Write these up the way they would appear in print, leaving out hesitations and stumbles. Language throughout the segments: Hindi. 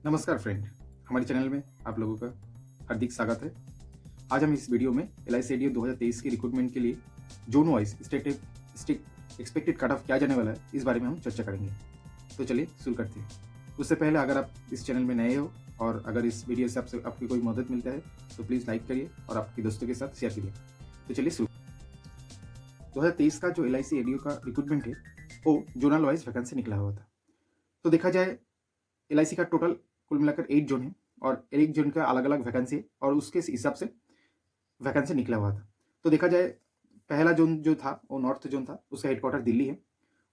नमस्कार फ्रेंड, हमारे चैनल में आप लोगों का हार्दिक स्वागत है। आज हम इस वीडियो में एलआईसी एडीओ 2023 के रिक्रूटमेंट के लिए zone wise state expected cut off क्या जाने वाला है, इस बारे में हम चर्चा करेंगे। तो चलिए शुरू करते हैं। उससे पहले अगर आप इस चैनल में नए हो और अगर इस वीडियो से आपकी कोई मदद मिलता है तो प्लीज़ लाइक करिए और आपके दोस्तों के साथ शेयर करिए। तो चलिए शुरू। 2023 का जो एलआईसी एडीओ का रिक्रूटमेंट है वो जोनल वाइज वैकेंसी निकला हुआ था। तो देखा जाए एलआईसी का टोटल कुल मिलाकर 8 जोन है और एक जोन का अलग अलग वैकेंसी है और उसके हिसाब से वैकेंसी निकला हुआ था। तो देखा जाए पहला जोन जो था वो नॉर्थ जोन था, उसका हेडक्वार्टर दिल्ली है।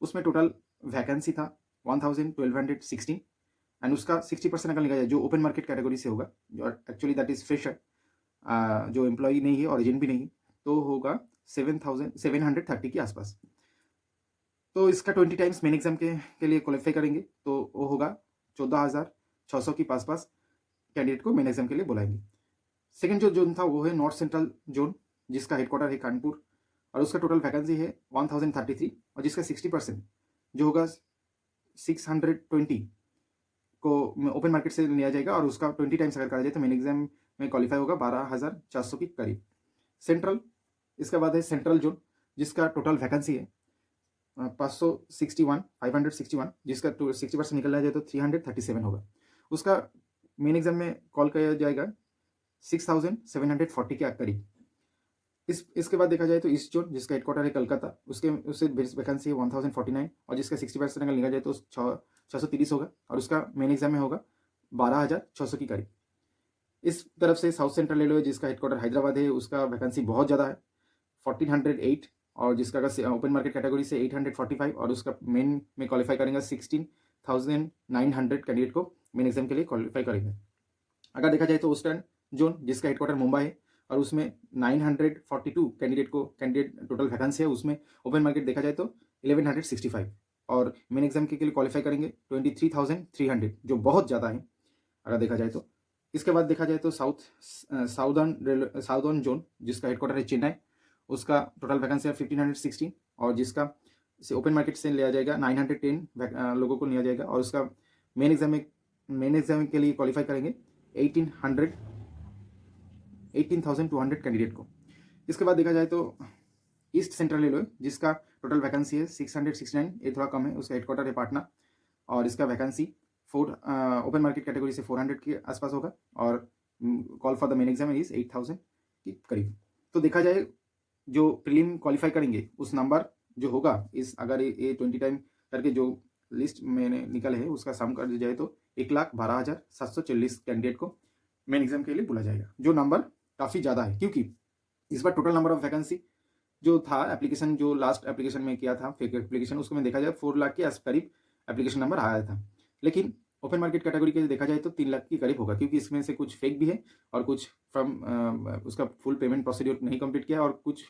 उसमें टोटल वैकेंसी था 1216 एंड उसका 60% अगर लिखा जाए जो ओपन मार्केट कैटेगरी से होगा, जो एक्चुअली दैट इज फ्रेशर, जो एम्प्लॉय नहीं है और एजेंट भी नहीं है, तो होगा 7730 के आसपास। तो इसका 20 टाइम्स मेन एग्जाम के लिए क्वालिफाई करेंगे तो वो होगा 14,600 के पास कैंडिडेट को मेन एग्जाम के लिए बुलाएंगे। सेकेंड जो जोन था वो है नॉर्थ सेंट्रल जोन, जिसका हेडक्वार्टर है कानपुर और उसका टोटल वैकेंसी है 1033 और जिसका 60% जो होगा 620 को ओपन मार्केट से लिया जाएगा और उसका 20 टाइम्स अगर करा जाए तो मेन एग्जाम में क्वालिफाई होगा 12,400 के करीब। सेंट्रल, इसके बाद है सेंट्रल जोन, जिसका टोटल वैकेंसी है 561 जिसका 60% निकल जाए तो 337 होगा। उसका मेन एग्जाम में कॉल किया जाएगा 6,740 के करीब। इसके बाद देखा जाए तो ईस्ट जोन, जिसका हेडक्वार्टर है कलकत्ता, उससे वैकेंसी है 1049 और जिसका 60% अगर लिखा जाए तो 630 होगा और उसका मेन एग्जाम में होगा 12,600 के करीब। इस तरफ से साउथ सेंट्रल रेलवे, जिसका हेडक्वार्टर हैदराबाद है, उसका वैकेंसी बहुत ज़्यादा है 1408 और जिसका ओपन मार्केट कैटेगरी से 845 और उसका मेन में क्वालिफाई करेंगे 16,900 कैंडिडेट को मेन एग्जाम के लिए क्वालिफाई करेंगे। अगर देखा जाए तो ईस्टर्न जोन, जिसका हेडक्वार्टर मुंबई है और उसमें 942 कैंडिडेट टोटल वैकेंसी है, उसमें ओपन मार्केट देखा जाए तो 1165 और मेन एग्जाम के लिए क्वालिफाई करेंगे 23,300, जो बहुत ज़्यादा है अगर देखा जाए तो। इसके बाद देखा जाए तो साउदर्न जोन, जिसका हेडक्वार्टर है चेन्नई, उसका टोटल वैकेंसी है 1516 और जिसका से ओपन मार्केट से लिया जाएगा 910 लोगों को लिया जाएगा और उसका मेन एग्जाम के लिए क्वालिफाई करेंगे 18,200 कैंडिडेट को। इसके बाद देखा जाए तो ईस्ट सेंट्रल रेलवे, जिसका टोटल वैकेंसी है 669, ये थोड़ा कम है, उसका हेडक्वार्टर है पाटना और इसका वैकेंसी ओपन मार्केट कैटेगरी से 400 के आसपास होगा और call for the main exam is 8,000 के करीब। तो देखा जाए जो प्रीलिम क्वालिफाई करेंगे उस नंबर जो होगा, इस अगर ये 20 टाइम करके जो लिस्ट मैंने निकले है उसका सम कर दिया जाए तो 1,12,740 कैंडिडेट को मेन एग्जाम के लिए बोला जाएगा, जो नंबर काफ़ी ज़्यादा है क्योंकि इस बार टोटल नंबर ऑफ वैकेंसी जो था एप्लीकेशन, जो लास्ट एप्लीकेशन में किया था फेक एप्लीकेशन, उसको में देखा जाए 4 लाख के करीब एप्लीकेशन नंबर आया था, लेकिन ओपन मार्केट कैटेगरी के देखा जाए तो 3 लाख के करीब होगा क्योंकि इसमें से कुछ फेक भी है और कुछ फ्रॉम उसका फुल पेमेंट प्रोसीड्योर नहीं कंप्लीट किया और कुछ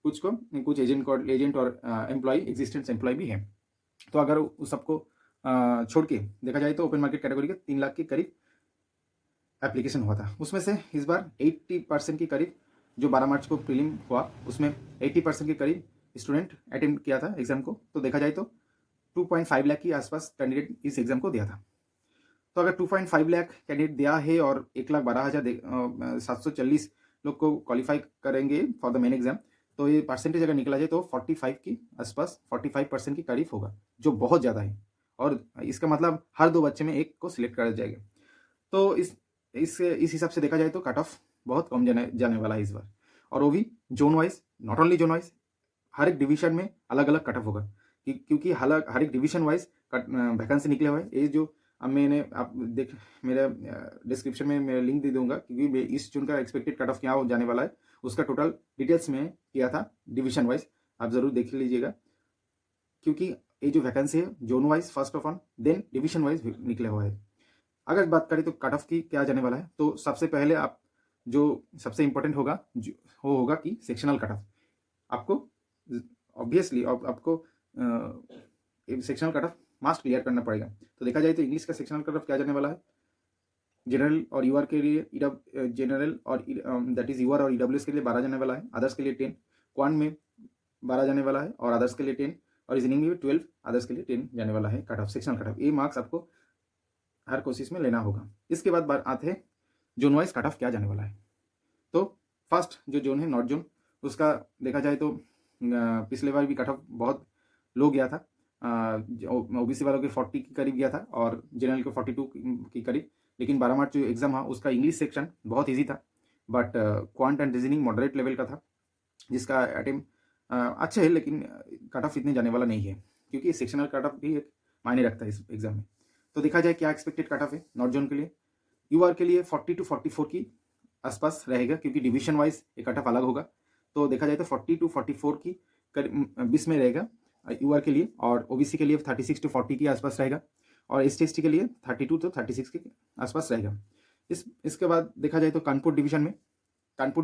एजेंट और एम्प्लॉय एग्जिस्टेंस एम्प्लॉय भी है। तो अगर उस सबको छोड़ के देखा जाए तो ओपन मार्केट कैटेगरी के 3 लाख के करीब एप्लीकेशन हुआ था। उसमें से इस बार 80% के करीब जो 12 मार्च को प्रीलिम हुआ उसमें 80% के करीब स्टूडेंट अटेम्प्ट किया था एग्जाम को। तो देखा जाए तो 2.5 लाख के आसपास कैंडिडेट इस एग्जाम को दिया था। तो अगर 2.5 लाख कैंडिडेट दिया है और 1,12,740 लोग को क्वालिफाई करेंगे फॉर द मेन एग्जाम, तो ये परसेंटेज अगर निकला जाए तो 45 के आसपास 45% के करीब होगा, जो बहुत ज़्यादा है और इसका मतलब हर 2 बच्चे में एक को सिलेक्ट करा जाएगा। तो इस हिसाब से देखा जाए तो कट ऑफ बहुत कम जाने वाला है इस बार, और वो भी zone wise, not only zone wise, हर एक डिवीजन में अलग अलग कट ऑफ होगा क्योंकि हर एक डिवीजन वाइज वैकेंसी निकले हुए हैं। ये जो अब मैंने आप देख मेरा डिस्क्रिप्शन में मैं लिंक दे दूंगा क्योंकि मैं इस जून का एक्सपेक्टेड कट ऑफ क्या हो जाने वाला है उसका टोटल डिटेल्स में किया था डिवीजन वाइज, आप जरूर देख लीजिएगा क्योंकि ये जो वैकेंसी है zone wise first of on then division wise निकले हुआ है। अगर बात करें तो कट ऑफ की क्या जाने वाला है, तो सबसे पहले आप जो सबसे इंपॉर्टेंट होगा वो होगा कि सेक्शनल कट ऑफ। आपको ऑब्वियसली आपको सेक्शनल कट ऑफ मास्ट क्लियर करना पड़ेगा। तो देखा जाए तो इंग्लिश का सेक्शनल कट ऑफ क्या जाने वाला है, जनरल और यूआर के लिए जनरल और दैट इज यूआर और ईडब्ल्यूएस के लिए 12 जाने वाला है, अदर्स के लिए 10, क्वान में 12 जाने वाला है और अदर्स के लिए 10 और रीजनिंग में भी 12, अदर्स के लिए 10 जाने वाला है cut off, sectional cut off. ये मार्क्स आपको हर कोशिश में लेना होगा। इसके बाद बात आते हैं जोन वाइज कट ऑफ क्या जाने वाला है। तो फर्स्ट जो जोन है नॉर्थ जोन, उसका देखा जाए तो पिछले बार भी कट ऑफ बहुत लो गया था। ओबीसी वालों के 40 के करीब गया था और जनरल के 42 के करीब। लेकिन 12 मार्च जो एग्जाम हुआ उसका इंग्लिश सेक्शन बहुत ईजी था, but quant and reasoning moderate level का था, जिसका अटेम्प्ट अच्छा है, लेकिन कट ऑफ इतने जाने वाला नहीं है, क्योंकि सेक्शनल कट ऑफ भी एक मायने रखता है इस एग्जाम में। तो देखा जाए क्या एक्सपेक्टेड कट ऑफ है नॉर्थ जोन के लिए। यूआर के लिए 40 to 44 की आसपास रहेगा, क्योंकि डिवीजन वाइज एक कट ऑफ अलग होगा। तो देखा जाए तो 40 to 44 की बीच में रहेगा यूआर के लिए, और ओबीसी के लिए 36 to 40 के आसपास रहेगा, और एसटी के लिए 32 to 36 के आसपास रहेगा। इसके बाद देखा जाए तो कानपुर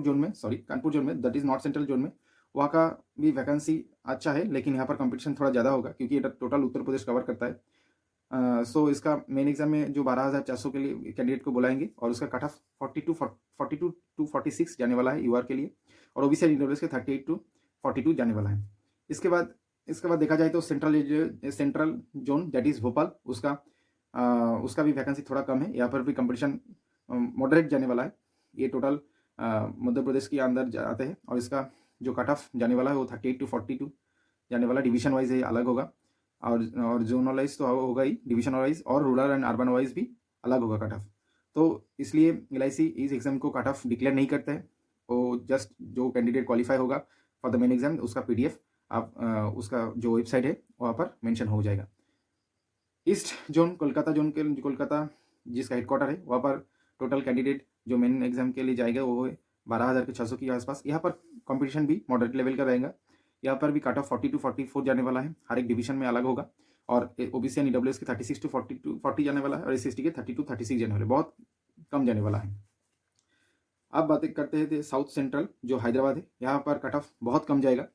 जोन में that is north central zone में, वहाँ का भी वैकेंसी अच्छा है, लेकिन यहाँ पर कंपटीशन थोड़ा ज़्यादा होगा, क्योंकि ये टोटल उत्तर प्रदेश कवर करता है। सो इसका मेन एग्जाम में जो 12,400 के लिए कैंडिडेट को बुलाएंगे, और उसका कट ऑफ 42 to 46 जाने वाला है यूआर के लिए, और ओबीसी इंटरव्यूज के 38 to 42 जाने वाला है। इसके बाद देखा जाए तो central zone that is Bhopal, उसका भी वैकेंसी थोड़ा कम है, यहाँ पर भी कंपटीशन मॉडरेट जाने वाला है। ये टोटल मध्य प्रदेश के अंदर आते हैं, और इसका जो कट ऑफ जाने वाला है वो 38 to 42 जाने वाला, डिवीजन वाइज ये अलग होगा, और जोनल वाइज तो होगा ही, डिवीजन वाइज और रूरल एंड अर्बन वाइज भी अलग होगा कट ऑफ। तो इसलिए LIC इस एग्जाम को कट ऑफ डिक्लेयर नहीं करता है, वो जस्ट जो कैंडिडेट क्वालिफाई होगा फॉर द मेन एग्जाम उसका PDF आप उसका जो वेबसाइट है वहाँ पर मेंशन हो जाएगा। ईस्ट जोन कोलकाता जिसका हेडक्वार्टर है, वहाँ पर टोटल कैंडिडेट जो मेन एग्जाम के लिए जाएगा वो है 12,600 के आसपास। यहाँ पर कंपटीशन भी मॉडरेट लेवल का रहेगा, यहाँ पर भी कट ऑफ 40 to 44 जाने वाला है, हर एक डिवीजन में अलग होगा, और ओबीसी एंड ईडब्ल्यूएस के 36 to 40 जाने वाला है, और SC/ST के 30 to 36 जाने वाले, बहुत कम जाने वाला है। अब बातें करते हैं साउथ सेंट्रल जो हैदराबाद है, यहाँ पर कट ऑफ बहुत कम जाएगा,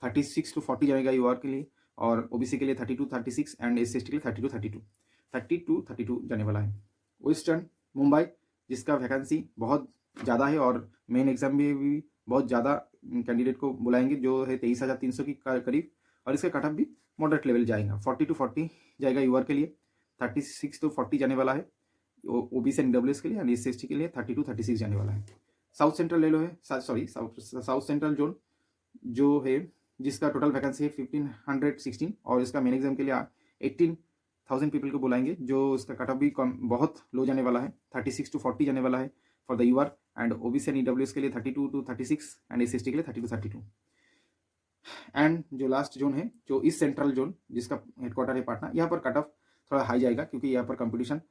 36 to 40 जाएगा यूआर के लिए, और ओबीसी के लिए 30 to 36 एंड SC/ST के लिए 30 to 32 जाने वाला है। वेस्टर्न मुंबई जिसका वैकेंसी बहुत ज़्यादा है, और मेन एग्जाम में भी बहुत ज़्यादा कैंडिडेट को बुलाएंगे, जो है 23,300 की करीब, और इसका कट ऑफ भी मॉडरेट लेवल जाएगा, 40 to 40 जाएगा यूआर के लिए, 36 to 40 जाने वाला है ओबीसी एंड डब्ल्यूएस के लिए, एंड SC/ST के लिए 30 to 36 जाने वाला है। साउथ सेंट्रल ले लो है, साउथ सेंट्रल जोन जो है जिसका टोटल वैकेंसी है 1516, और इसका मेन एग्जाम के लिए 18,000 पीपल को बुलाएंगे, जो इसका कट ऑफ भी कम बहुत लो जाने वाला है, 36 to 40 जाने वाला है for the UR, and OBC and EWS के लिए 32 to 36 एंड SC/ST के लिए 30 to 32। एंड जो लास्ट जोन है जो ईस्ट सेंट्रल जोन जिसका हेडक्वार्टर है पटना, यहाँ पर कट ऑफ थोड़ा हाई जाएगा, क्योंकि यहाँ पर कंपटीशन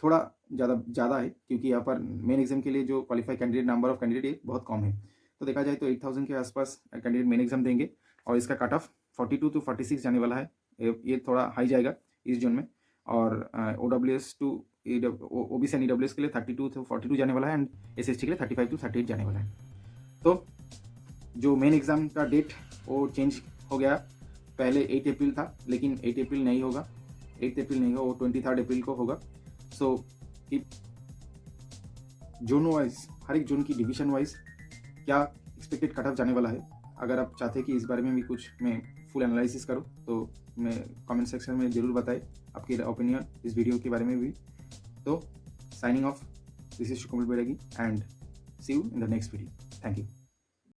थोड़ा ज़्यादा है, क्योंकि यहाँ पर मेन एग्जाम के लिए जो qualify candidate number of candidate बहुत कम है। तो देखा जाए तो 8,000 के आसपास कैंडिडेट मेन एग्जाम देंगे, और इसका कट ऑफ 42 to 46 जाने वाला है, ये थोड़ा हाई जाएगा इस जोन में, और OWS to OBC and EWS के लिए 32 to 42 जाने वाला है, एंड SC/ST के लिए 35 to 38 जाने वाला है। तो जो मेन एग्जाम का डेट वो चेंज हो गया, पहले 8 अप्रैल था, लेकिन 8 अप्रैल नहीं होगा, 8 अप्रैल नहीं होगा, वो 23 अप्रैल को होगा। सो जोन वाइज हर एक जोन की डिवीजन वाइज क्या एक्सपेक्टेड कट ऑफ जाने वाला है, अगर आप चाहते हैं कि इस बारे में भी कुछ मैं फुल एनालिसिस करूं, तो मैं कमेंट सेक्शन में ज़रूर बताएं आपकी ओपिनियन इस वीडियो के बारे में भी। तो signing off, this is Shukumal Bairagi, and see you in the next video. Thank you.